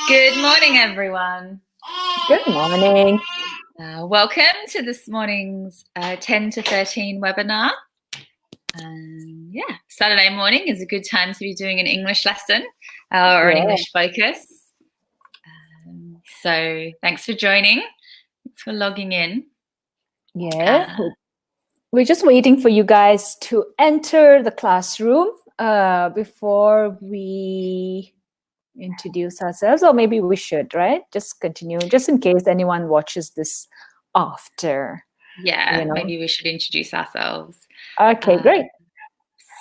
Good morning, everyone. Good morning. Welcome to this morning's 10 to 13 webinar. Saturday morning is a good time to be doing an English lesson or an English focus. So thanks for joining. Thanks for logging in. Yeah, we're just waiting for you guys to enter the classroom before we introduce ourselves, or maybe we should, right? Just continue, just in case anyone watches this after. Yeah, maybe we should introduce ourselves. Okay, great.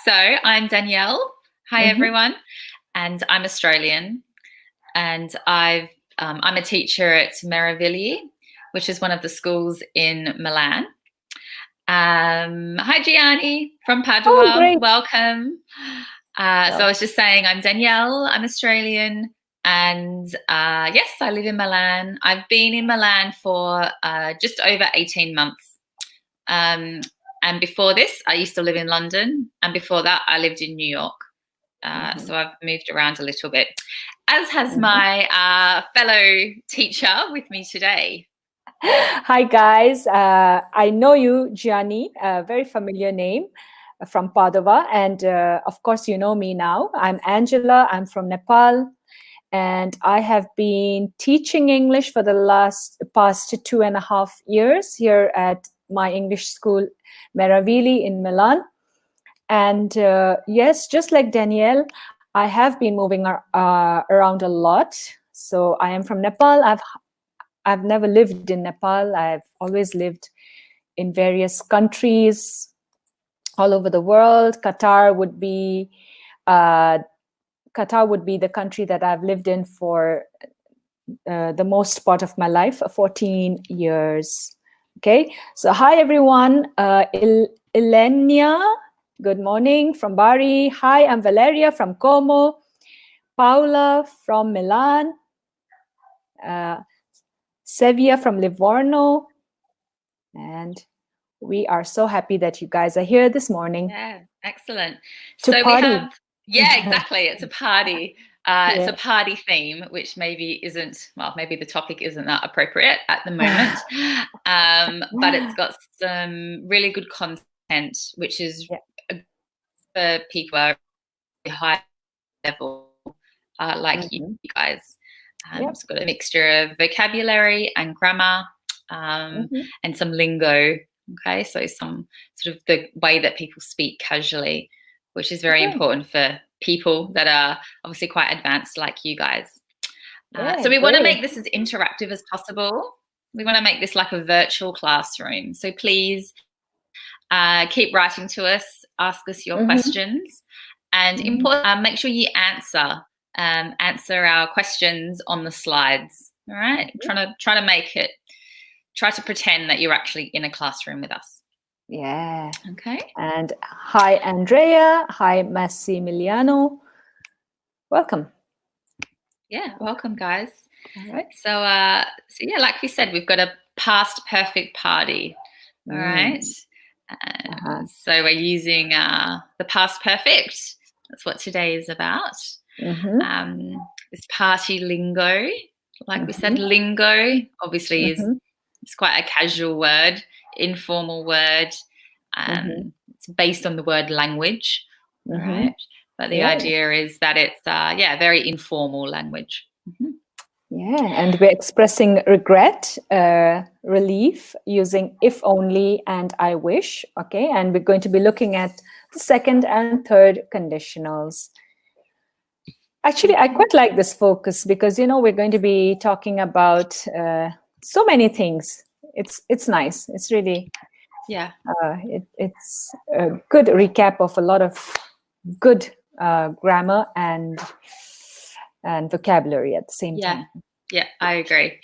So I'm Danielle. Hi, everyone. And I'm Australian. And I'm a teacher at Meravigli, which is one of the schools in Milan. Hi, Gianni from Padua. Welcome. So I was just saying, I'm Danielle. I'm Australian. And yes, I live in Milan. I've been in Milan for just over 18 months. And before this, I used to live in London. And before that, I lived in New York. So I've moved around a little bit, as has my fellow teacher with me today. Hi, guys. I know you, Gianni, a very familiar name from Padova. And of course, you know me now. I'm Angela. I'm from Nepal. And I have been teaching English for the past 2.5 years here at my English school, Meravigli in Milan. And yes, just like Danielle, I have been moving around a lot. So I am from Nepal. I've never lived in Nepal. I've always lived in various countries all over the world. Qatar would be the country that I've lived in for the most part of my life, 14 years. Okay, so hi everyone. Elenia, good morning from Bari. Hi, I'm Valeria from Como. Paula from Milan. Sevilla from Livorno. And we are so happy that you guys are here this morning. Yeah, excellent. We have, yeah, exactly. It's a party. It's a party theme, which maybe isn't, well, maybe the topic isn't that appropriate at the moment. But it's got some really good content, which is for people at a high level, like you guys. It's got a mixture of vocabulary and grammar and some lingo. Okay, so some sort of the way that people speak casually, which is very important for people that are obviously quite advanced like you guys. So we want to make this as interactive as possible. We want to make this like a virtual classroom. So please keep writing to us, ask us your questions, and make sure you answer our questions on the slides. All right, try to make it. Try to pretend that you're actually in a classroom with us. Yeah. Okay. And hi, Andrea. Hi, Massimiliano. Welcome. Yeah, welcome, guys. All right. So yeah, like we said, we've got a past perfect party. All right. So we're using the past perfect. That's what today is about. This party lingo. Like we said, lingo obviously is it's quite a casual word, informal word. It's based on the word language, right? But the idea is that it's very informal language. Yeah, and we're expressing regret, relief using if only and I wish. Okay, and we're going to be looking at the second and third conditionals. Actually, I quite like this focus because we're going to be talking about so many things. It's nice. It's really it's a good recap of a lot of good grammar and vocabulary at the same time. Yeah, I agree.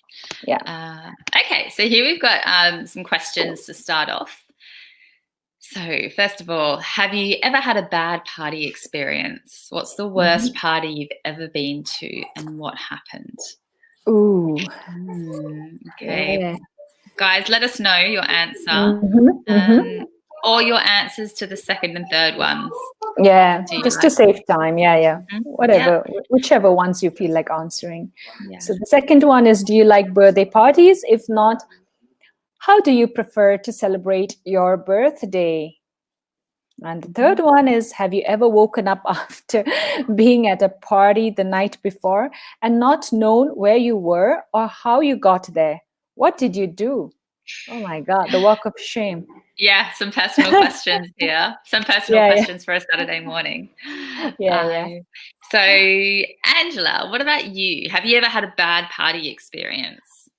Yeah. Okay, so here we've got some questions to start off. So first of all, have you ever had a bad party experience? What's the worst party you've ever been to and what happened? Ooh. Okay. Yeah. Guys, let us know your answer. or your answers to the second and third ones. Yeah, Do you just to like? save time. Yeah. Yeah. Whatever, whichever ones you feel like answering. Yeah. So the second one is, do you like birthday parties? If not, how do you prefer to celebrate your birthday? And the third one is, have you ever woken up after being at a party the night before and not known where you were or how you got there? What did you do? Oh my God, the walk of shame. Yeah, some personal questions here. Some personal Yeah. questions for a Saturday morning. Yeah. So, Angela, what about you? Have you ever had a bad party experience?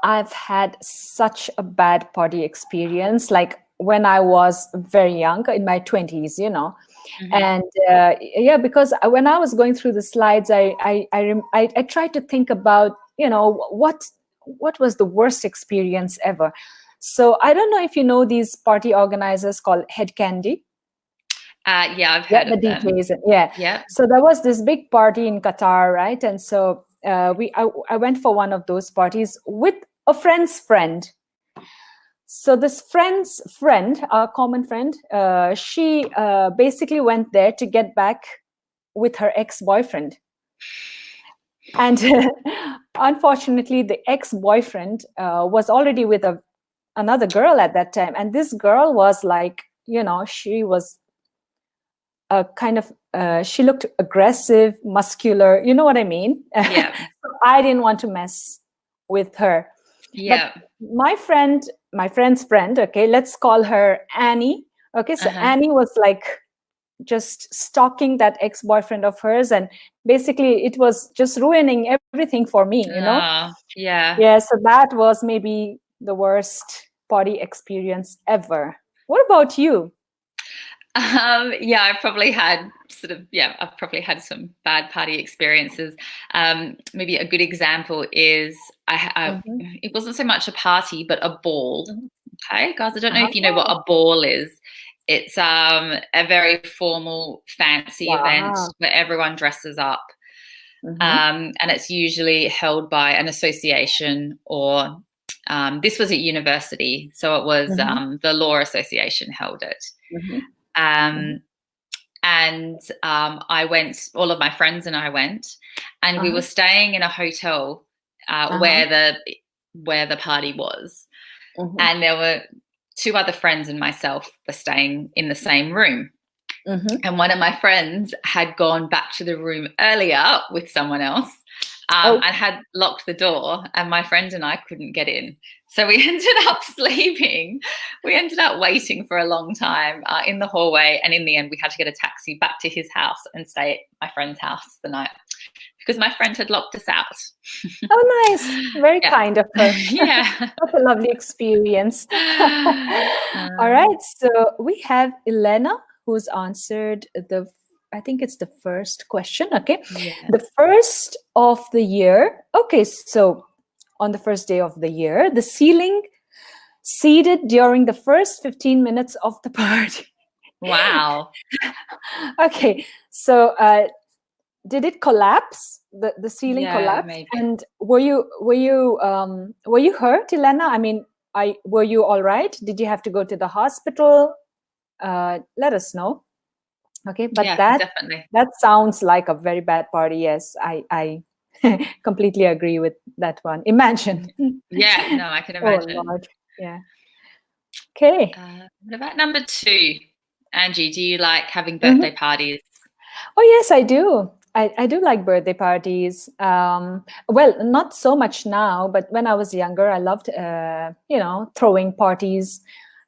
I've had such a bad party experience, like when I was very young, in my 20s, and because when I was going through the slides, I tried to think about, what was the worst experience ever. So I don't know if you know these party organizers called Head Candy. Yeah, I've heard The of them. DJs. Yeah. Yeah. So there was this big party in Qatar, right? And so I went for one of those parties with a friend's friend. So this friend's friend, our common friend, she basically went there to get back with her ex-boyfriend. And unfortunately, the ex-boyfriend was already with another girl at that time. And this girl was like, she was kind of she looked aggressive, muscular, you know what I mean? Yeah. So I didn't want to mess with her. Yeah. But my friend's friend, okay, let's call her Annie. Okay, so Annie was like just stalking that ex-boyfriend of hers, and basically it was just ruining everything for me, Yeah. So that was maybe the worst party experience ever. What about you? Yeah, I've probably had some bad party experiences. Maybe a good example is it wasn't so much a party, but a ball. Okay, guys, I don't know if you know what a ball is. It's a very formal, fancy event where everyone dresses up. And it's usually held by an association or this was at university, so it was the law association held it. And I went, all of my friends and I went, and we were staying in a hotel where the party was. And there were two other friends and myself were staying in the same room. And one of my friends had gone back to the room earlier with someone else and had locked the door, and my friend and I couldn't get in. So we ended up sleeping. We ended up waiting for a long time in the hallway. And in the end, we had to get a taxi back to his house and stay at my friend's house the night because my friend had locked us out. Oh, nice. Very kind of her. Yeah. What a lovely experience. All right. So we have Elena, who's answered I think it's the first question. Okay. Yeah. The first of the year. Okay. So on the first day of the year, the ceiling seeded during the first 15 minutes of the party. Wow. Okay. So did it collapse? The ceiling collapsed? Maybe. And were you hurt, Elena? I mean, were you all right? Did you have to go to the hospital? Let us know. Okay, but definitely. That sounds like a very bad party. Yes, I completely agree with that one. Imagine. Yeah, no, I can imagine. Oh, Lord. Yeah. Okay. What about number 2? Angie, do you like having birthday parties? Oh, yes, I do. I do like birthday parties. Well, not so much now, but when I was younger, I loved, throwing parties,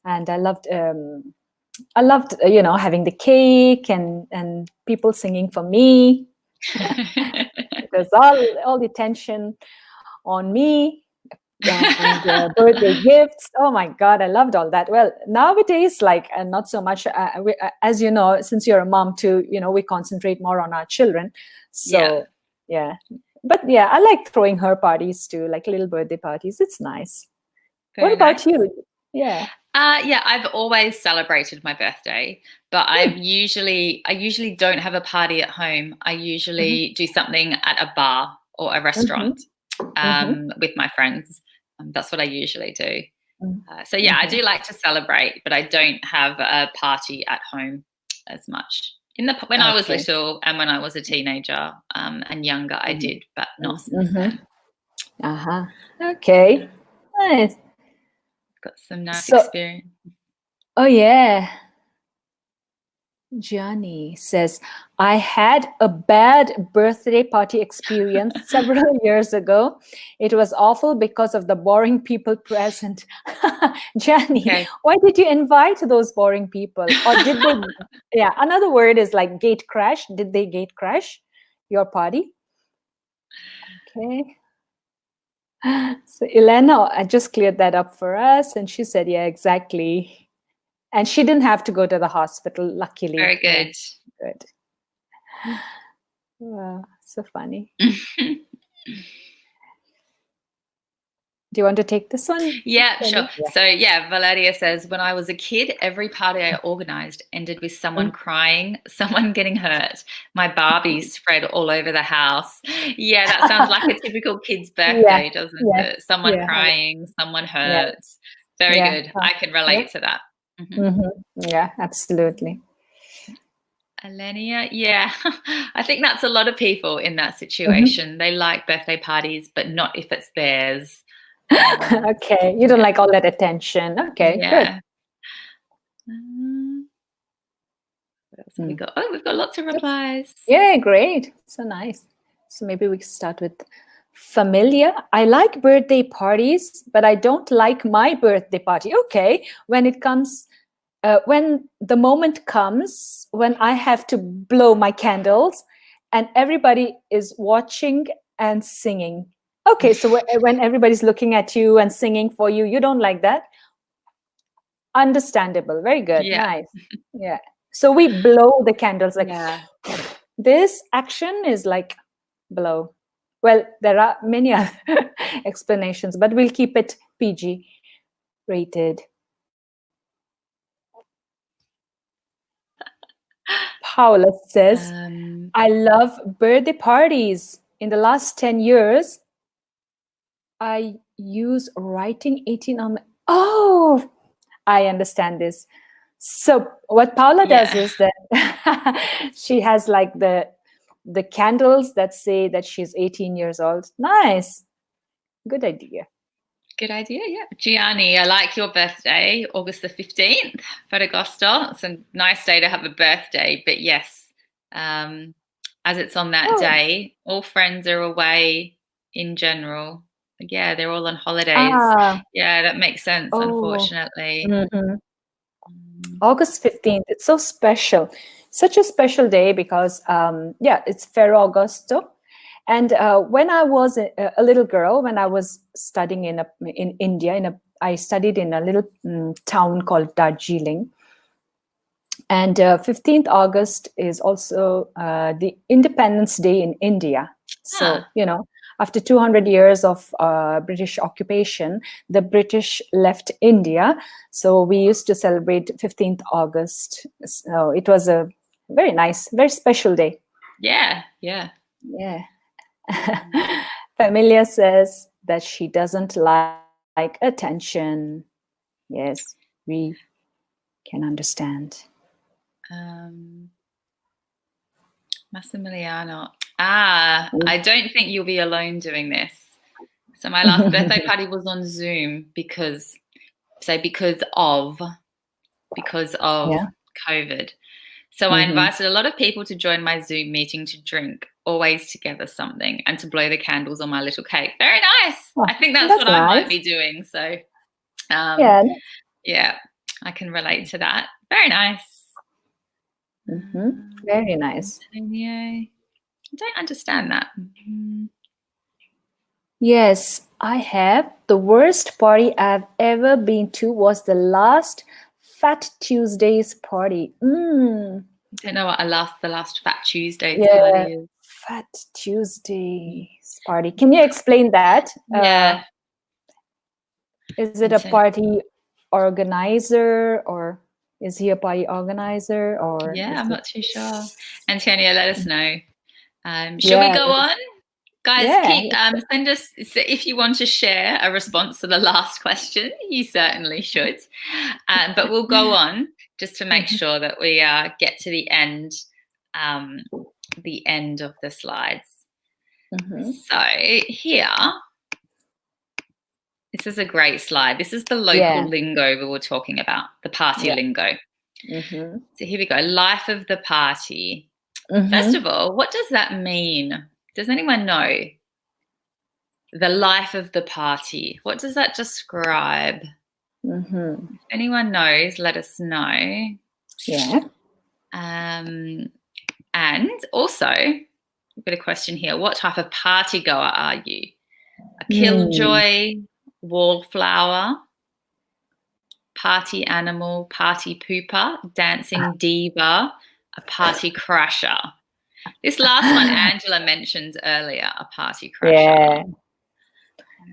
and I loved, having the cake and people singing for me. There's all the attention on me. And birthday gifts. Oh my God, I loved all that. Well, nowadays, like not so much. As you know, since you're a mom too, we concentrate more on our children. So yeah. But yeah, I like throwing her parties too, like little birthday parties. It's nice. What about you? Yeah. I've always celebrated my birthday, but I usually don't have a party at home. I usually do something at a bar or a restaurant with my friends. That's what I usually do. So yeah, I do like to celebrate, but I don't have a party at home as much. When I was little and when I was a teenager and younger, I did, but not since then. Okay, nice. Got some nice experience. Oh yeah. Johnny says, I had a bad birthday party experience several years ago. It was awful because of the boring people present. Johnny, why did you invite those boring people? Or did they, another word is like gate crash. Did they gate crash your party? Okay. So Elena, I just cleared that up for us. And she said, yeah, exactly. And she didn't have to go to the hospital, luckily. Very good. Good. Wow, so funny. Do you want to take this one? Yeah, sure. So yeah, Valeria says, when I was a kid, every party I organized ended with someone crying, someone getting hurt. My Barbies spread all over the house. Yeah, that sounds like a typical kid's birthday, doesn't it? Someone crying, someone hurt. Very good. I can relate to that. Yeah, absolutely. Alenia, yeah. I think that's a lot of people in that situation. They like birthday parties, but not if it's theirs. Okay, you don't like all that attention. Okay, good. What else have we got? Oh, we've got lots of replies. Yeah, great. So nice. So maybe we can start with familiar. I like birthday parties, but I don't like my birthday party. Okay, when it comes, when the moment comes when I have to blow my candles and everybody is watching and singing. Okay, so when everybody's looking at you and singing for you, you don't like that? Understandable. Very good. Nice. Yeah. So we blow the candles like this action is like blow. Well, there are many other explanations, but we'll keep it PG rated. Paula says, I love birthday parties. In the last 10 years, I use writing 18 on my... Oh, I understand this. So what Paula does is that she has like the candles that say that she's 18 years old. Nice. Good idea. Good idea, yeah. Gianni, I like your birthday, August the 15th, Ferragosto. It's a nice day to have a birthday, but yes, as it's on that day, all friends are away in general. Yeah, they're all on holidays. Yeah, that makes sense, unfortunately. August 15th, it's so special. Such a special day because, it's Ferragosto. And when I was a little girl, when I was studying in India, I studied in a little town called Darjeeling. And 15th August is also the Independence Day in India. So, after 200 years of British occupation, the British left India. So we used to celebrate 15th August. So it was a very nice, very special day. Yeah. Familia says that she doesn't like attention. Yes, we can understand. Massimiliano. I don't think you'll be alone doing this. So my last birthday party was on Zoom because of COVID. So I invited a lot of people to join my Zoom meeting to drink, always together something, and to blow the candles on my little cake. Very nice. I think that's what I might be doing. So yeah, I can relate to that. Very nice. Very nice. I don't understand that. Yes, I have. The worst party I've ever been to was the last Fat Tuesdays party. I don't know what the last Fat Tuesdays party is. Fat Tuesdays party. Can you explain that? Yeah. Is it a party organizer, or is he a party organizer? Or I'm not too sure. Antonia, let us know. Should we go on? Guys, Yeah. send us if you want to share a response to the last question. You certainly should, but we'll go on just to make sure that we get to um, the end of the slides. So here, this is a great slide. This is the local lingo we were talking about, the party lingo. So here we go. Life of the party. First of all, what does that mean? Does anyone know? The life of the party. What does that describe? If anyone knows, let us know. Yeah. And also, we've got a question here. What type of party goer are you? A killjoy, wallflower, party animal, party pooper, dancing diva, a party crasher. This last one Angela mentioned earlier, a party crasher.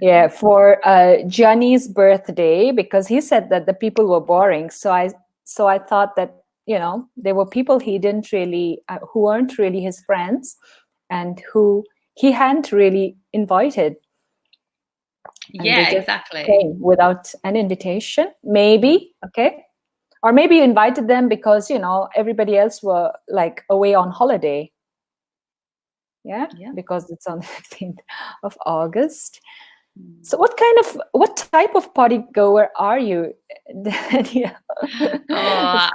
Yeah, for Gianni's birthday, because he said that the people were boring. So I thought that, there were people he didn't really, who weren't really his friends and who he hadn't really invited. And yeah, they just exactly. came without an invitation, maybe. Okay. Or maybe you invited them because, everybody else were like away on holiday. Yeah. Because it's on the 15th of August. So what type of party goer are you, Danielle? I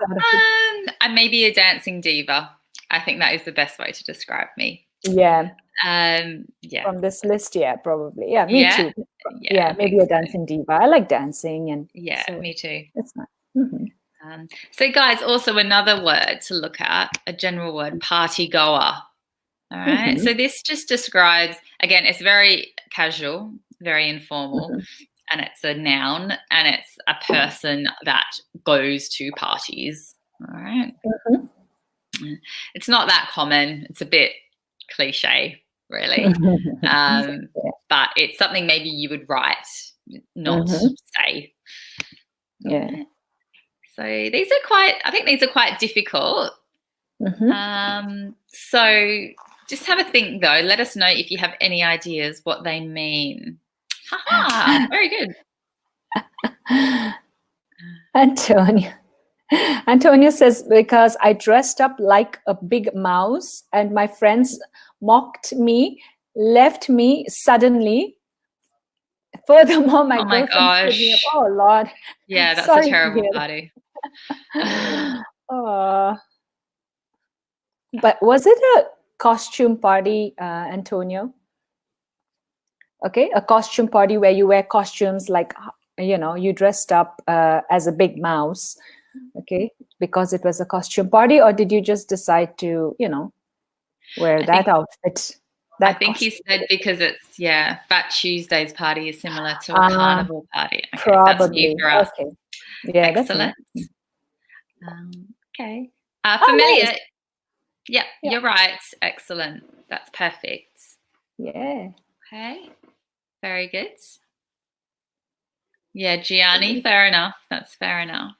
may be a dancing diva. I think that is the best way to describe me. Yeah. Yeah. From this list, probably. Yeah, me too. Yeah, maybe a dancing diva. I like dancing, and so me too. It's nice. So, guys, also another word to look at, a general word, party goer. All right. So this just describes, again, it's very casual, very informal, and it's a noun, and it's a person that goes to parties. All right. It's not that common. It's a bit cliche, really. But it's something maybe you would write, not say. Yeah. So I think these are quite difficult. So just have a think, though. Let us know if you have any ideas what they mean. Very good. Antonio says, because I dressed up like a big mouse and my friends mocked me, left me suddenly. Furthermore, my girlfriend stood me up. Oh, Lord. Yeah, that's a terrible party. But was it a costume party, Antonio? Okay, a costume party where you wear costumes like, you dressed up as a big mouse, okay, because it was a costume party, or did you just decide to, wear that outfit? I think he said because it's, Fat Tuesday's party is similar to a carnival party. Okay, probably. That's new for us. Okay. Yeah, excellent. Okay. Familiar. Nice. Yeah, you're right. Excellent. That's perfect. Yeah. Okay. Very good. Yeah, Gianni, fair enough. That's fair enough.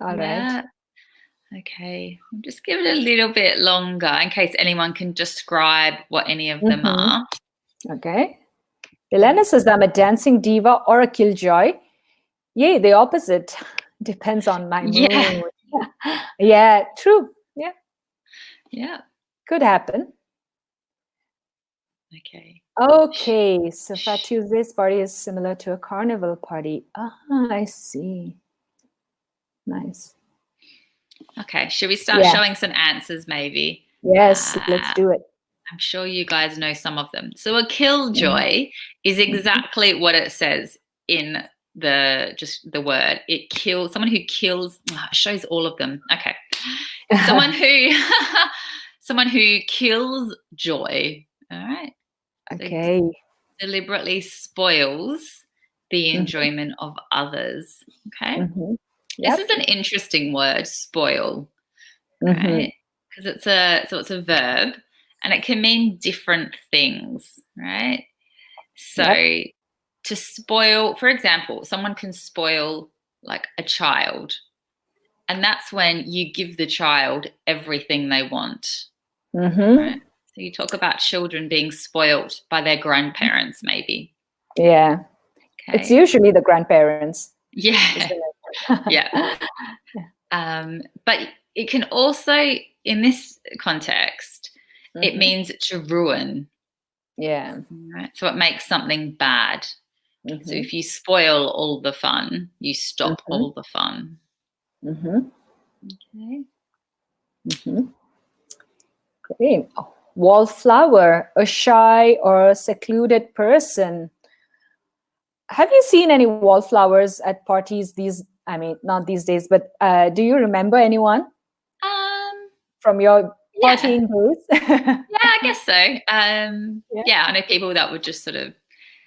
All right. Okay. I'll just give it a little bit longer in case anyone can describe what any of them are. Okay. Elena says, I'm a dancing diva or a killjoy. Yay, the opposite. Depends on my mood. Yeah, true. Yeah. Yeah. Could happen. Okay, so Fat Tuesday's party is similar to a carnival party. I see. Nice. Okay, should we start showing some answers maybe? Yes, let's do it. I'm sure you guys know some of them. So a killjoy is exactly what it says in the word. It kills, someone who kills, it shows all of them. Okay. Someone who kills joy. All right. Okay. So deliberately spoils the enjoyment of others. Okay. This is an interesting word, spoil. Right? Because it's a verb and it can mean different things, right? So to spoil, for example, someone can spoil like a child, and that's when you give the child everything they want. Right. So you talk about children being spoilt by their grandparents, maybe. Yeah. Okay. It's usually the grandparents. Yeah. Yeah. But it can also, in this context, it means to ruin. Yeah. Right? So it makes something bad. So if you spoil all the fun, you stop all the fun. Okay. Great. Wallflower, a shy or secluded person. Have you seen any wallflowers at parties not these days, but do you remember anyone from your partying days? Yeah, I guess so. Yeah, I know people that would just sort of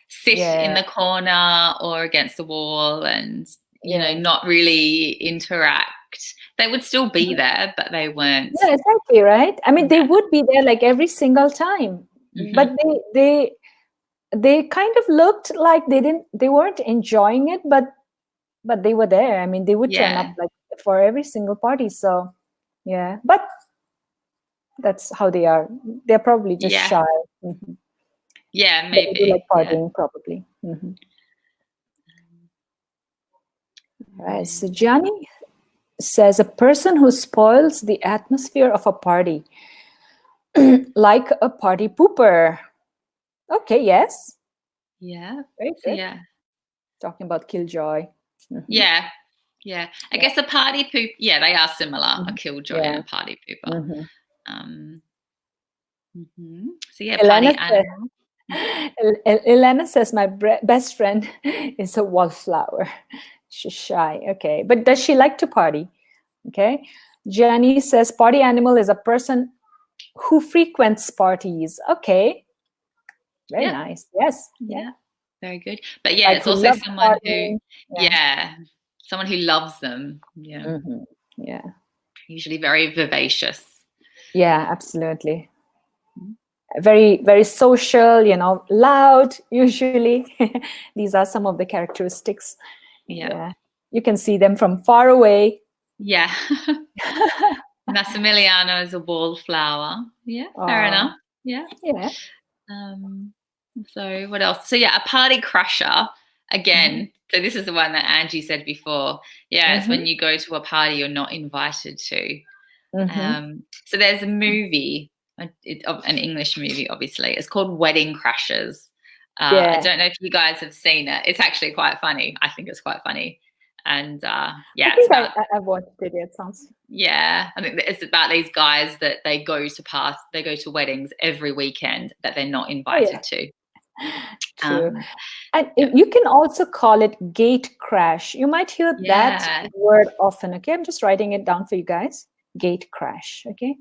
sit in the corner or against the wall and, not really interact. They would still be there, but they weren't. Yeah, exactly, right? I mean, they would be there like every single time, but they kind of looked like they weren't enjoying it, but they were there. I mean, they would turn up like for every single party. So yeah, but that's how they are. They're probably just shy. Yeah, But they do maybe. like partying, probably. All right. So Gianni says a person who spoils the atmosphere of a party, like a party pooper. Okay. Yes. Yeah. Very good. Yeah. Talking about killjoy. Yeah. Yeah. I guess a party poop. Yeah, they are similar. A killjoy and a party pooper. So yeah, Elena party animal. Elena says my best friend is a wallflower. She's shy. Okay. But does she like to party? Okay. Gianni says party animal is a person who frequents parties. Okay. Very nice. Yes. Yeah. Very good. But yeah, Like it's also someone partying. who, someone who loves them. Yeah. Yeah. Usually very vivacious. Yeah, absolutely. Very, very social, loud, usually. These are some of the characteristics. Yeah. You can see them from far away. Yeah. Massimiliano is a wallflower. Yeah, fair enough. Yeah. Yeah. So what else? So yeah, a party crasher. Again, so this is the one that Angie said before. Yeah, it's when you go to a party you're not invited to. So there's a movie, an English movie, obviously. It's called Wedding Crashers. I don't know if you guys have seen it. It's actually quite funny. I think it's quite funny. And I think I've watched it. It sounds. Yeah, I think it's about these guys that they go to weddings every weekend that they're not invited to. True. And you can also call it gate crash. You might hear that word often. Okay, I'm just writing it down for you guys. Gate crash. Okay,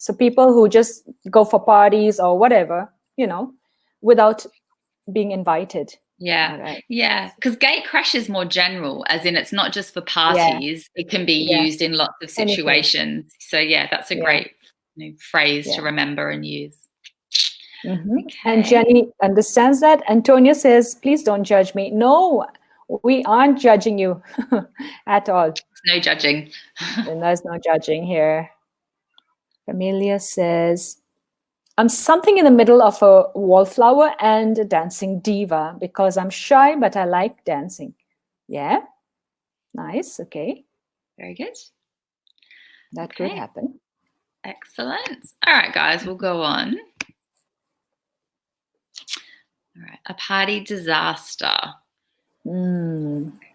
so people who just go for parties or whatever, without being invited. Yeah, yeah, because gate crash is more general, as in it's not just for parties. It can be used in lots of situations. So yeah, that's a great phrase to remember and use. Okay. And Jenny understands that. Antonia says, please don't judge me. No, we aren't judging you at all. No judging. And there's no judging here. Amelia says, I'm something in the middle of a wallflower and a dancing diva because I'm shy, but I like dancing. Yeah. Nice. Okay. Very good. That could happen. Excellent. All right, guys, we'll go on. All right, a party disaster. Okay,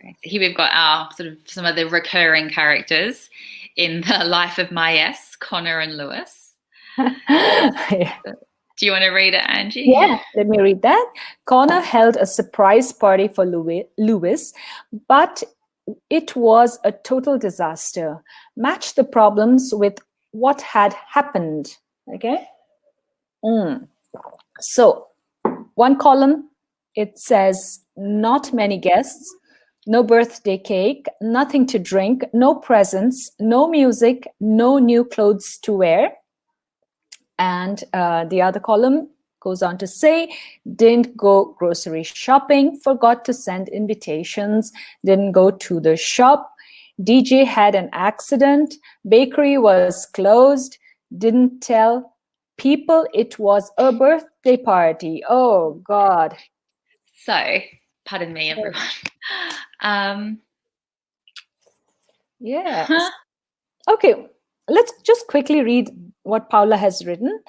so here we've got our some of the recurring characters in the life of my S, Connor and Lewis. Do you want to read it, Angie? Yeah, let me read that. Connor held a surprise party for Lewis, but it was a total disaster. Match the problems with what had happened. Okay. So one column, it says not many guests, no birthday cake, nothing to drink, no presents, no music, no new clothes to wear. And the other column goes on to say, didn't go grocery shopping, forgot to send invitations, didn't go to the shop, DJ had an accident, bakery was closed, didn't tell people, it was a birthday party. Oh, God. So, pardon me, everyone. Yes. Okay, let's just quickly read what Paula has written.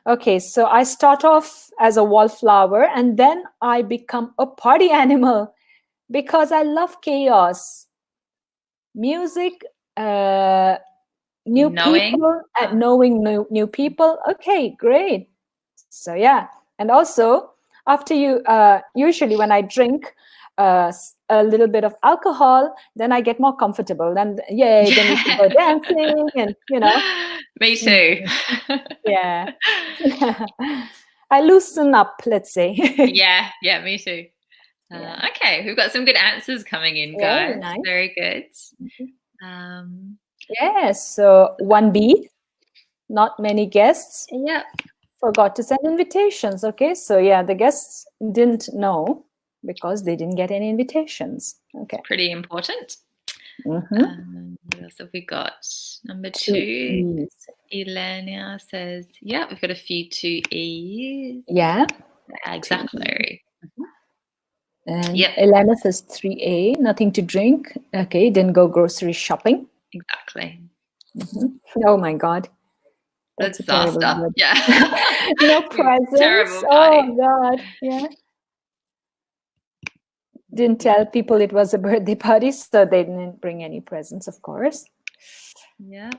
Okay, so I start off as a wallflower and then I become a party animal because I love chaos. Music, knowing new people. Okay, great. So yeah, and also after you, usually when I drink a little bit of alcohol, then I get more comfortable. Then yay, then we can go dancing, and Me too. Yeah. I loosen up, let's say. Yeah, me too. Yeah. Okay, we've got some good answers coming in, guys. Nice. Very good. Yes, so 1B, not many guests. Yep. Forgot to send invitations. Okay, so yeah, the guests didn't know because they didn't get any invitations. Okay. Pretty important. What else have we got? Number 2. Elena says, yeah, we've got a few 2E's. Yeah. Exactly. And Elena says 3A, nothing to drink. Okay, didn't go grocery shopping. Exactly. Oh my God. That's a terrible word. Yeah. No presents. Terrible party. Oh God. Yeah. Didn't tell people it was a birthday party, so they didn't bring any presents, of course. Yeah.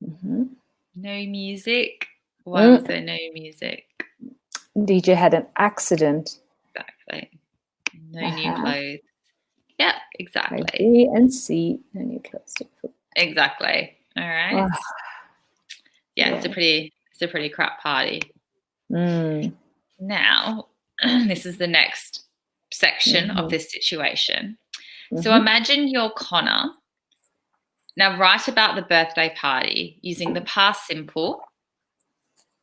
No music. Why was there no music? DJ had an accident. Exactly. No new clothes. Yeah, exactly. B and C, no new clothes. Exactly. All right. Yeah, it's a pretty crap party. Now, this is the next section of this situation. So imagine you're Connor. Now write about the birthday party using the past simple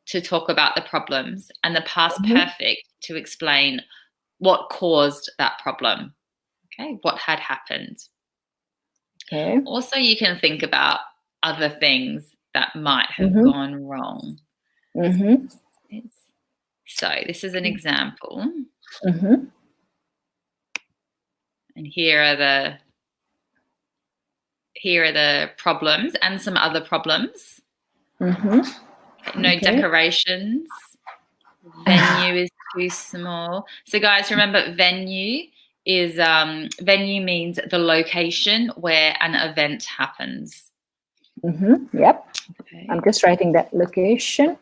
to talk about the problems and the past perfect to explain what caused that problem. Okay, what had happened. Okay. Also, you can think about other things that might have gone wrong. So this is an example. And here are the problems and some other problems. No decorations. Venue is too small. So guys, remember venue is venue means the location where an event happens. Yep. Okay. I'm just writing that location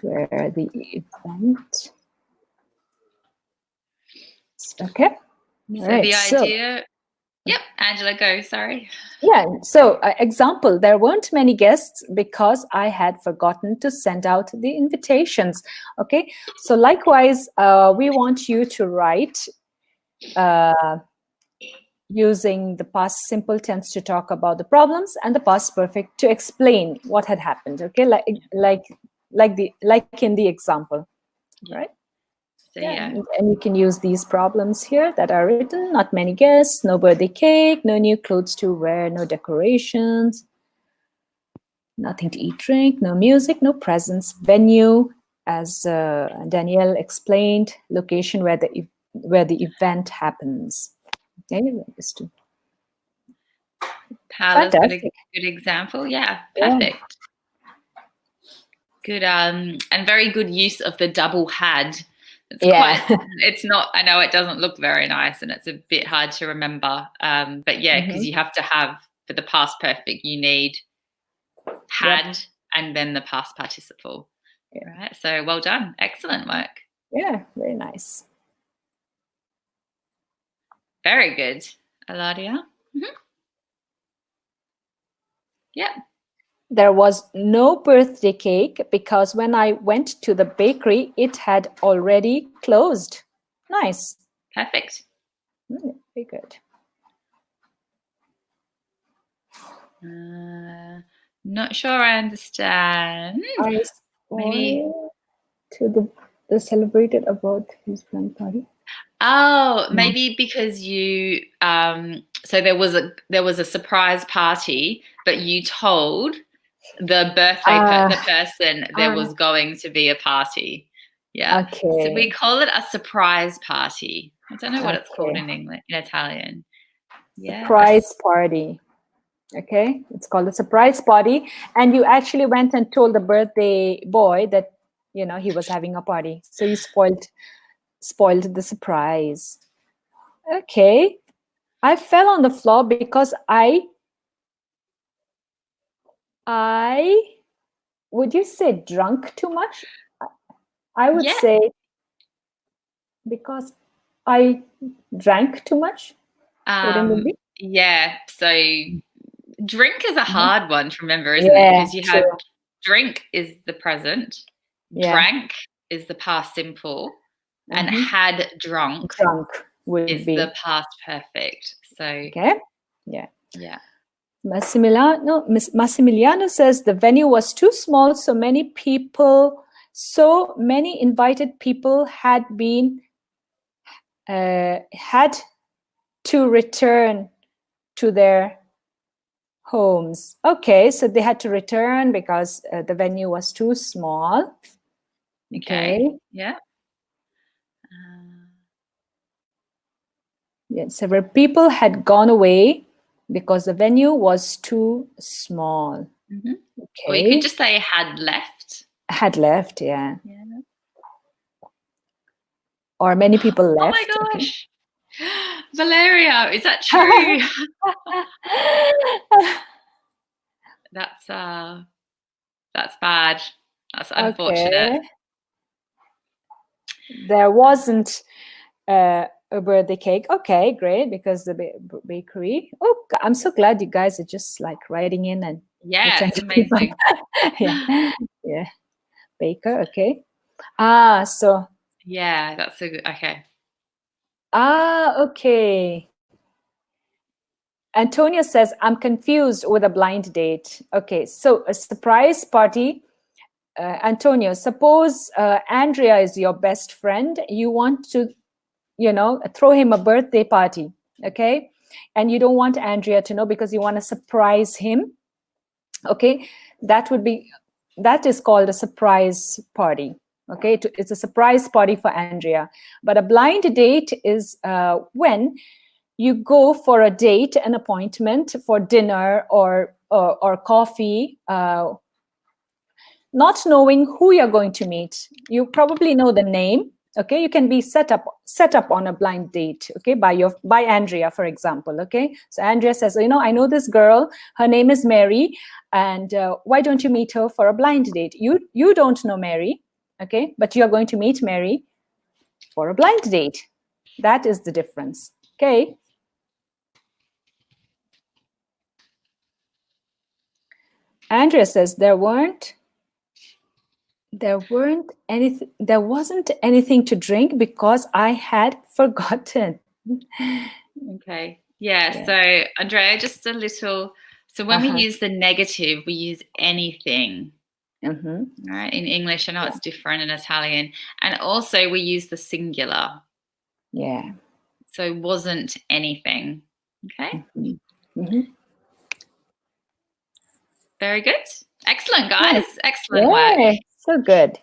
where the event. Okay. So the idea. Yep, Angela, go. Sorry. Yeah. So, example: there weren't many guests because I had forgotten to send out the invitations. Okay. So, likewise, we want you to write using the past simple tense to talk about the problems and the past perfect to explain what had happened. Okay, like in the example, right? So, yeah. And you can use these problems here that are written. Not many guests, no birthday cake, no new clothes to wear, no decorations, nothing to eat, drink, no music, no presents, venue, as Danielle explained, location where the event happens. Okay, just to Paula's got a good example. Yeah, perfect. Good and very good use of the double had. It's not, I know it doesn't look very nice and it's a bit hard to remember. But yeah, because you have to have, for the past perfect, you need had and then the past participle. Right. So well done. Excellent work. Yeah, very nice. Very good, Eladia. Yeah. There was no birthday cake because when I went to the bakery, it had already closed. Nice. Perfect. Very good. Not sure I understand. Maybe to the celebrated about his grand party. Oh, maybe because you so there was a surprise party, but you told the birthday, the person, there was going to be a party. Yeah. Okay. So we call it a surprise party. I don't know what it's called in English, in Italian. Yeah. Surprise party. Okay. It's called a surprise party. And you actually went and told the birthday boy that, he was having a party. So you spoiled the surprise. Okay. I fell on the floor because I would you say drunk too much? I would say because I drank too much. Yeah. So drink is a hard one to remember, isn't it? Because you have drink is the present, drank is the past simple, and had drunk is the past perfect. So yeah. Massimiliano says the venue was too small, so many invited people had to return to their homes. Okay, so they had to return because the venue was too small. Okay. Yeah. Several people had gone away because the venue was too small. Okay. Or you could just say had left. Had left, yeah. Or many people left. Oh my gosh. Okay. Valeria, is that true? That's bad. That's unfortunate. Okay. There wasn't a birthday cake. Okay, great, because the bakery. Oh, I'm so glad you guys are just like writing in and it's amazing. yeah. Baker, okay. So yeah, that's a good. Okay. Okay. Antonio says, I'm confused with a blind date. Okay, so a surprise party. Antonio, suppose Andrea is your best friend. You want to, throw him a birthday party, okay? And you don't want Andrea to know because you want to surprise him, okay? That is called a surprise party, okay? It's a surprise party for Andrea. But a blind date is when you go for a date, an appointment for dinner or coffee, not knowing who you're going to meet. You probably know the name, okay? You can be set up on a blind date, okay, by Andrea, for example, okay? So Andrea says, I know this girl, her name is Mary, and why don't you meet her for a blind date? You don't know Mary, okay, but you are going to meet Mary for a blind date. That is the difference, okay? Andrea says there wasn't anything to drink because I had forgotten. Okay. Yeah. So Andrea, just a little. So when we use the negative, we use anything. Right. In English, I know it's different in Italian, and also we use the singular. Yeah. So wasn't anything. Okay. Very good. Excellent, guys. Excellent work. So good.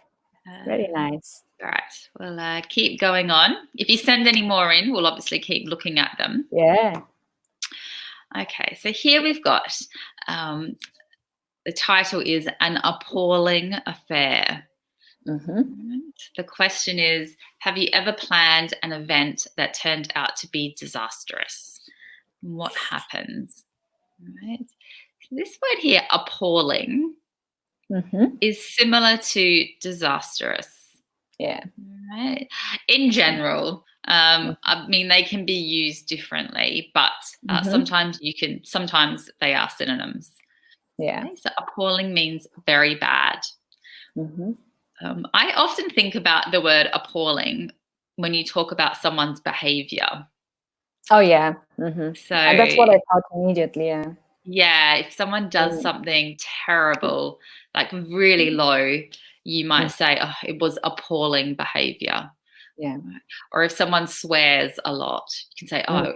Very nice. All right. We'll keep going on. If you send any more in, we'll obviously keep looking at them. Yeah. Okay. So here we've got the title is An Appalling Affair. The question is, have you ever planned an event that turned out to be disastrous? What happens? Right. This word here, appalling, is similar to disastrous. Yeah. Right. In general, I mean, they can be used differently, but sometimes they are synonyms. Yeah. Okay? So appalling means very bad. I often think about the word appalling when you talk about someone's behavior. Oh, yeah. So and that's what I thought immediately, yeah. Yeah, if someone does something terrible, like really low, you might say, oh, it was appalling behavior. Yeah. Or if someone swears a lot, you can say, oh,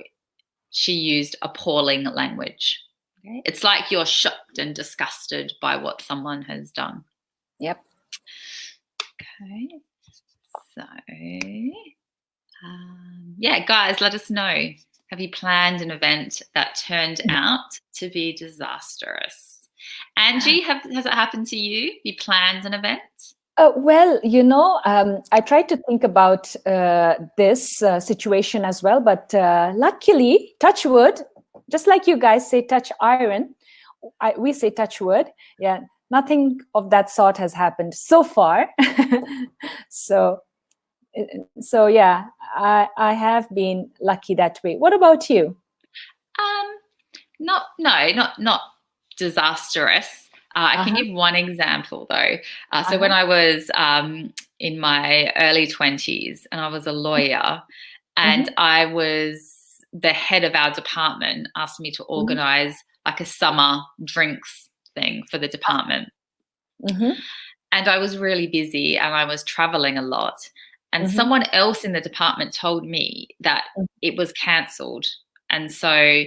she used appalling language. Okay. It's like you're shocked and disgusted by what someone has done. Yep. Okay. So, yeah, guys, let us know. Have you planned an event that turned out to be disastrous? Angie, has it happened to you? You planned an event? Well, I tried to think about this situation as well, but luckily, touch wood, just like you guys say touch iron, we say touch wood. Yeah, nothing of that sort has happened so far. so yeah, I have been lucky that way. What about you? Not disastrous. I can give one example though. So when I was in my early 20s and I was a lawyer, and I was the head of our department, asked me to organize like a summer drinks thing for the department. And I was really busy and I was traveling a lot. And someone else in the department told me that it was cancelled. And so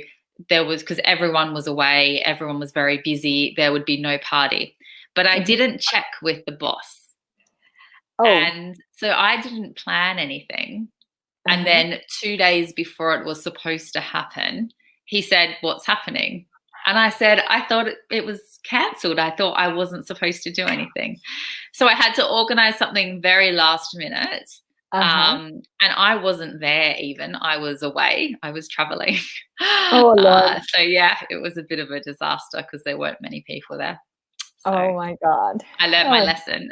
there was, because everyone was away, everyone was very busy, there would be no party. But I didn't check with the boss. And so I didn't plan anything. And then 2 days before it was supposed to happen, he said, "What's happening?" And I said, "I thought it was cancelled. I thought I wasn't supposed to do anything." So I had to organize something very last minute. And I wasn't there even. I was away. I was traveling. Oh, Lord. So yeah, it was a bit of a disaster because there weren't many people there. So oh my God. I learned my lesson.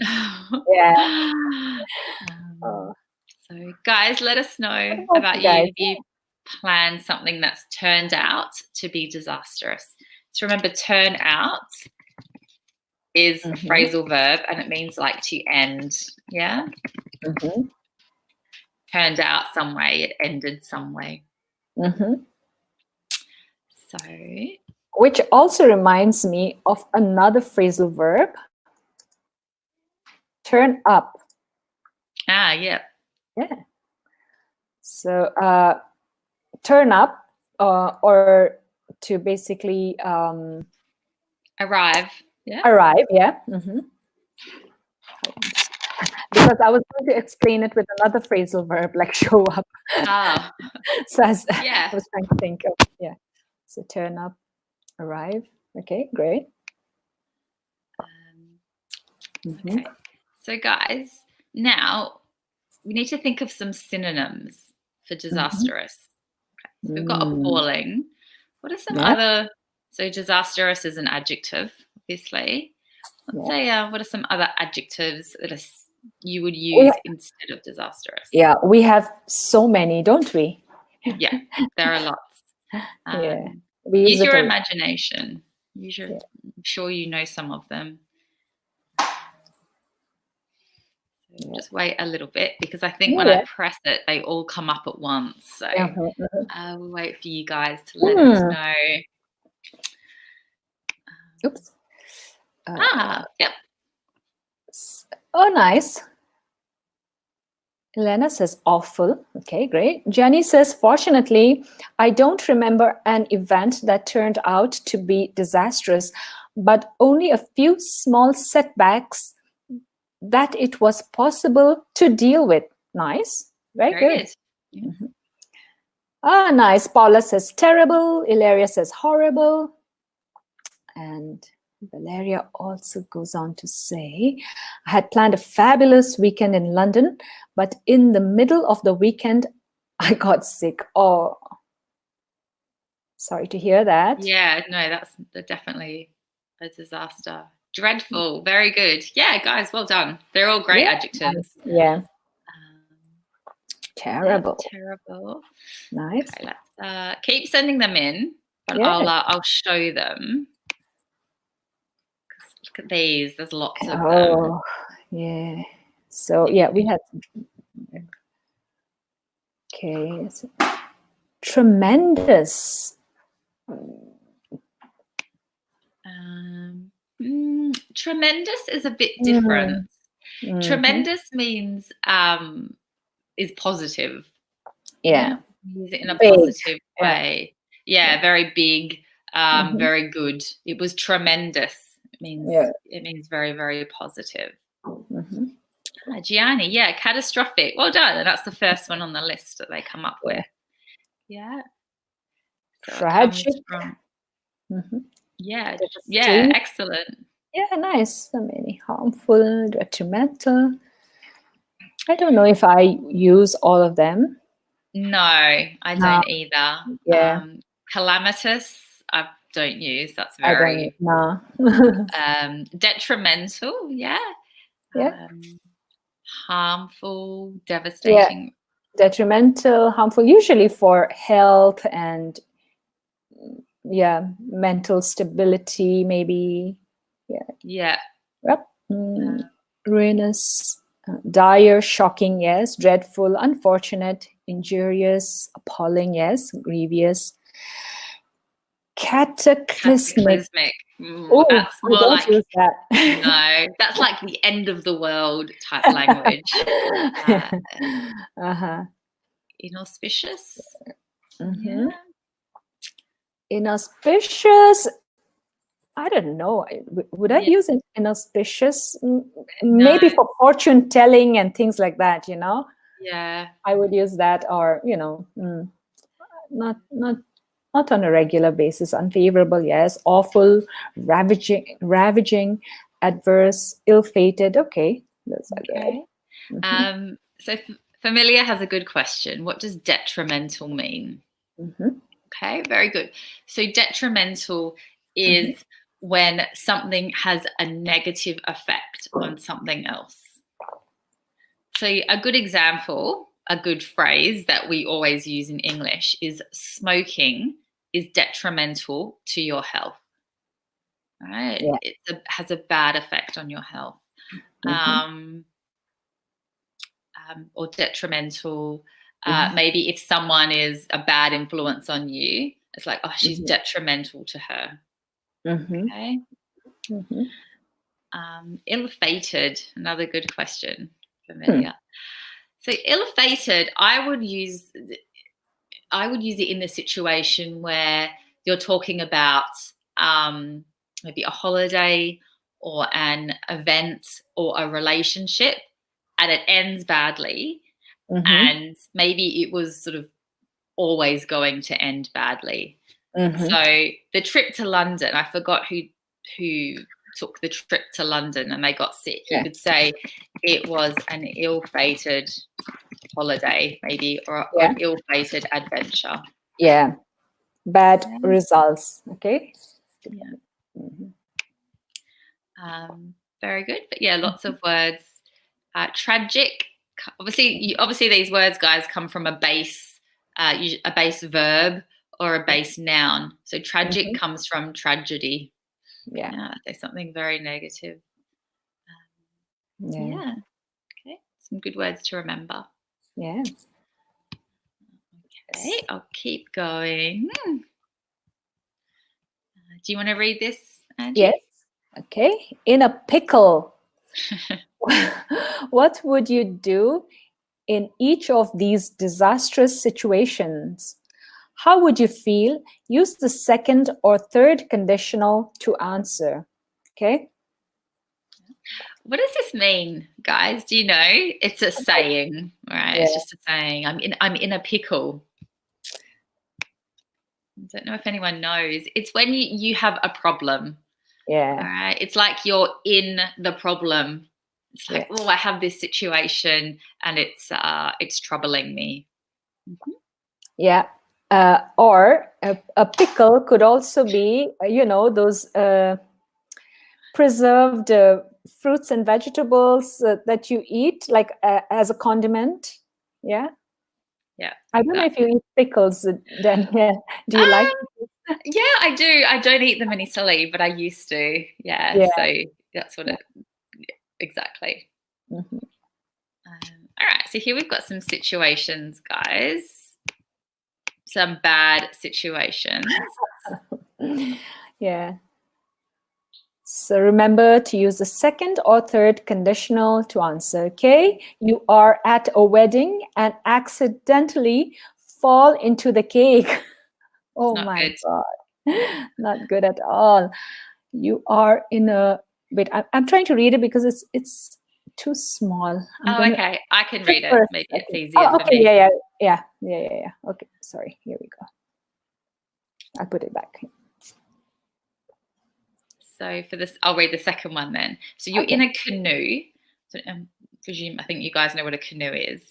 Yeah. So guys, let us know about you if you planned something that's turned out to be disastrous. So remember, turn out is a phrasal verb and it means like to end. Yeah. Turned out some way, it ended some way. So, which also reminds me of another phrasal verb, turn up. Yeah. So turn up or to basically arrive. Yeah. Arrive. Yeah. Because I was going to explain it with another phrasal verb like show up. So I was trying to think of so turn up, arrive. Okay, great. Okay. So guys, now we need to think of some synonyms for disastrous. Okay. So we've got appalling. What are some other? So disastrous is an adjective, obviously. Let's say what are some other adjectives that you would use instead of disastrous? Yeah, we have so many, don't we? Yeah, there are lots. Use your imagination. I'm sure you know some of them. So just wait a little bit because I think when I press it, they all come up at once. So I'll wait for you guys to let us know. Oops. Yep. Oh, nice. Elena says awful. Okay, great. Jenny says, fortunately, I don't remember an event that turned out to be disastrous, but only a few small setbacks that it was possible to deal with. Nice. Very good. Yeah. Nice. Paula says terrible. Ilaria says horrible. And Valeria also goes on to say, I had planned a fabulous weekend in London, but in the middle of the weekend, I got sick. Oh, sorry to hear that. Yeah, no, that's definitely a disaster. Dreadful. Very good. Yeah, guys, well done. They're all great adjectives. Yeah. Terrible. Terrible. Nice. Okay, let's keep sending them in, but I'll show them. Look at these. There's lots of them. Yeah. So yeah, we had. Okay. So, tremendous. Tremendous is a bit different. Tremendous means is positive. Yeah. Use it in a positive way. Yeah, very big. Very good. It was tremendous. It means very, very positive. Gianni, yeah, catastrophic. Well done. And that's the first one on the list that they come up with. Yeah. So tragic. It comes from, yeah, excellent. Yeah, nice. So many harmful, detrimental. I don't know if I use all of them. No, I don't either. Yeah. Calamitous, I don't use. That's very detrimental. Yeah. Yeah. Harmful, devastating. Yeah. Detrimental, harmful, usually for health and mental stability, maybe. Yeah. Yep. Ruinous, dire, shocking, yes. Dreadful, unfortunate, injurious, appalling, yes. Grievous. Cataclysmic. That's more like use that. No, that's like the end of the world type language. Inauspicious. Yeah. Inauspicious. I don't know. Would I use an inauspicious? Maybe for fortune telling and things like that, Yeah. I would use that, or, not on a regular basis. Unfavorable, yes. Awful, ravaging, adverse, ill-fated. Okay. That's okay. So Familiar has a good question. What does detrimental mean? Okay, very good. So detrimental is when something has a negative effect on something else. So a good example, a good phrase that we always use in English is smoking is detrimental to your health. Right? Yeah. It has a bad effect on your health. Or detrimental. Maybe if someone is a bad influence on you, it's like, oh, she's detrimental to her. Okay. Ill-fated, another good question. Familiar. So ill-fated, I would use it in the situation where you're talking about maybe a holiday or an event or a relationship, and it ends badly, and maybe it was sort of always going to end badly. So the trip to London, I forgot who took the trip to London and they got sick. You could say it was an ill-fated holiday, maybe, or an ill-fated adventure. Yeah. Bad results. Okay. Very good. But yeah, lots of words. Tragic. Obviously, these words, guys, come from a base verb or a base noun. So tragic comes from tragedy. Yeah. There's something very negative. Yeah. Okay. Some good words to remember. Yeah. Okay. I'll keep going. Do you want to read this, Angie? Yes. Okay. In a pickle. What would you do in each of these disastrous situations? How would you feel? Use the second or third conditional to answer. Okay. What does this mean, guys? Do you know? It's a saying, right? Yeah. It's just a saying. I'm in a pickle. I don't know if anyone knows. It's when you have a problem. Yeah. All right. It's like you're in the problem. It's like, oh, I have this situation and it's troubling me. Yeah. Or a pickle could also be, those preserved fruits and vegetables that you eat, like as a condiment. Yeah. Yeah. I don't know if you eat pickles, Danielle. Do you like pickles? Yeah, I do. I don't eat them in Italy, but I used to. Yeah. So that's what exactly. All right. So here we've got some situations, guys. Some bad situations. Yeah. So remember to use the second or third conditional to answer, okay? You are at a wedding and accidentally fall into the cake. Oh my God. Not good at all. You are in a wait. I'm trying to read it because it's too small. Okay. I can read it. First. Maybe Okay. it's easier for Okay. me. Yeah. Okay. Sorry. Here we go. I'll put it back. So for this, I'll read the second one then. So you're in a canoe. So I think you guys know what a canoe is.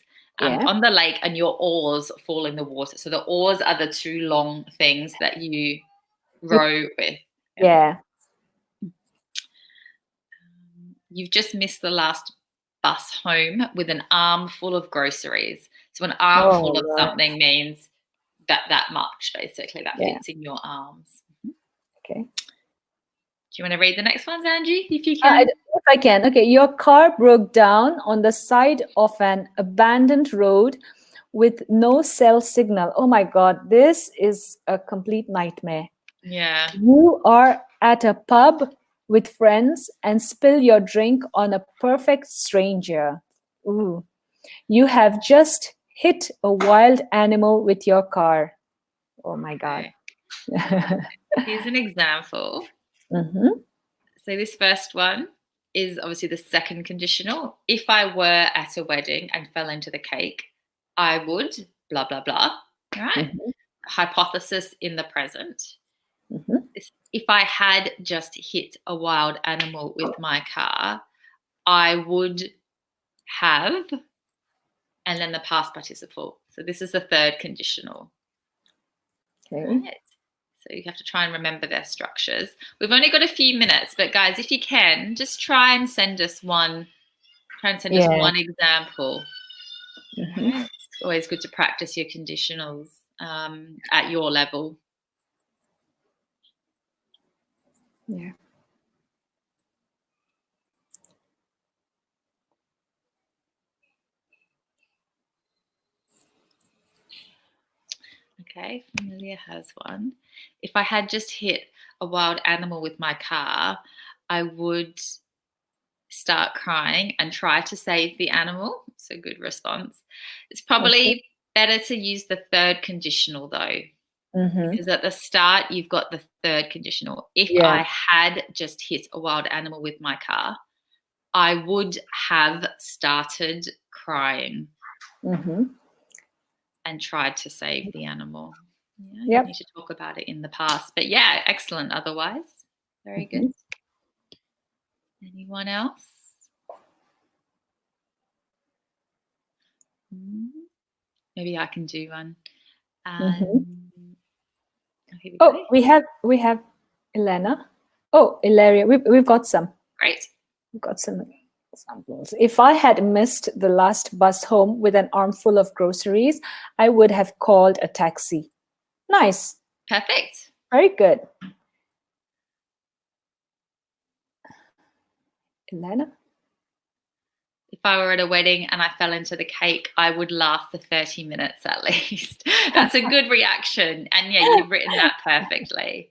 On the lake, and your oars fall in the water. So the oars are the two long things that you row with. Yeah. You've just missed the last bus home with an arm full of groceries. So an arm full of something means that much, basically, that fits in your arms. Okay. Do you want to read the next ones, Angie, if you can? If I can. Okay. Your car broke down on the side of an abandoned road with no cell signal. Oh my God, this is a complete nightmare. Yeah. You are at a pub with friends and spill your drink on a perfect stranger. Ooh. You have just hit a wild animal with your car. Oh my God. Okay. Here's an example. So this first one is obviously the second conditional. If I were at a wedding and fell into the cake, I would blah, blah, blah. All right. Hypothesis in the present. If I had just hit a wild animal with my car, I would have, and then the past participle. So this is the third conditional. Okay. Right. So you have to try and remember their structures. We've only got a few minutes, but guys, if you can, just try and send us one. Try and send us one example. Right. It's always good to practice your conditionals at your level. Yeah. Okay, Familia has one. If I had just hit a wild animal with my car, I would start crying and try to save the animal. It's a good response. It's probably better to use the third conditional though, because at the start you've got the third conditional. If I had just hit a wild animal with my car, I would have started crying and tried to save the animal. Yeah, you need to talk about it in the past. But yeah, excellent otherwise. Very good. Anyone else? Maybe I can do one. We have Elena. Oh, Ilaria. We've got some. Great. We've got some examples. If I had missed the last bus home with an armful of groceries, I would have called a taxi. Nice. Perfect. Very good. Elena? If I were at a wedding and I fell into the cake, I would laugh for 30 minutes at least. That's a good reaction. And yeah, you've written that perfectly.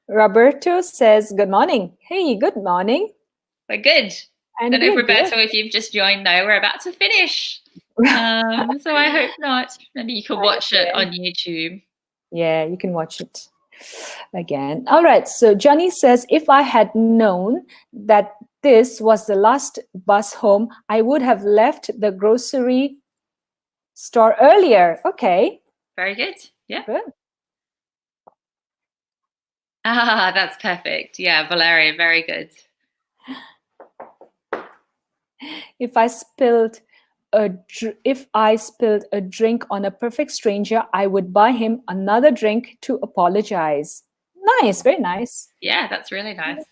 Roberto says, good morning. Hey, good morning. We're good. And I don't know, Roberto, if you've just joined, though, we're about to finish. So I hope not. Maybe you could watch it on YouTube. Yeah, you can watch it again. All right. So Johnny says, if I had known that this was the last bus home, I would have left the grocery store earlier. Okay. Very good. Yeah. Good. That's perfect. Yeah, Valeria, very good. If I spilled a drink on a perfect stranger, I would buy him another drink to apologize. Nice, very nice. Yeah, that's really nice.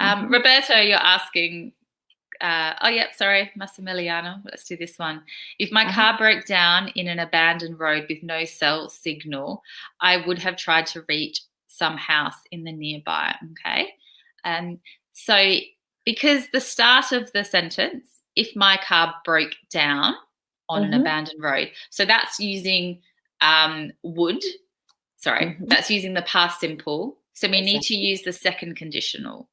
Roberto, you're asking, sorry, Massimiliano. Let's do this one. If my car broke down in an abandoned road with no cell signal, I would have tried to reach some house in the nearby. Okay. So because the start of the sentence, if my car broke down on an abandoned road, so that's using would. Sorry, that's using the past simple. So we need to use the second conditional.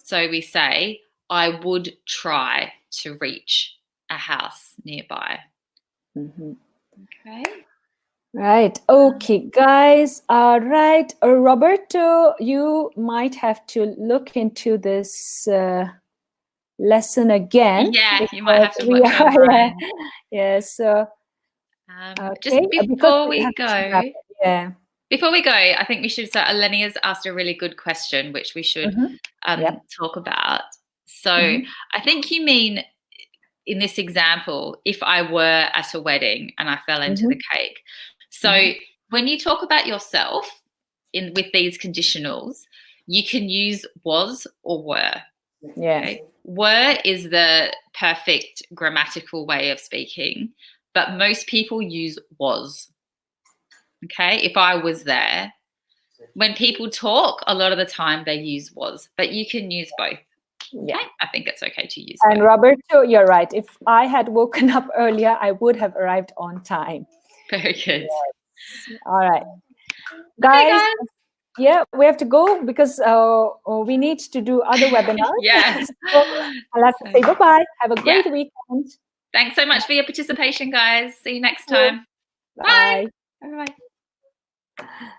So we say, I would try to reach a house nearby. Okay. Right. Okay, guys. Right. Roberto, you might have to look into this lesson again. Yeah, you might have to We watch are, online. yes. So, Just okay. Because before we we have to wrap go, it. Yeah. before we go, I think we should. So Elenia's asked a really good question, which we should Mm-hmm. Yep. talk about. So Mm-hmm. I think you mean in this example, if I were at a wedding and I fell into Mm-hmm. the cake. So Mm-hmm. when you talk about yourself in with these conditionals, you can use was or were. Yeah. Okay? Were is the perfect grammatical way of speaking, but most people use was. Okay, if I was there. When people talk, a lot of the time they use was, but you can use both. Yeah. Okay? I think it's okay to use And both. Roberto, you're right. If I had woken up earlier, I would have arrived on time. Very good. Yes. All right. Okay, Guys, guys. yeah, we have to go because we need to do other webinars. Yeah. So I'll have to say bye-bye. Have a Yeah. great weekend. Thanks so much for your participation, guys. See you next Thank you. time. Bye. Bye. Bye.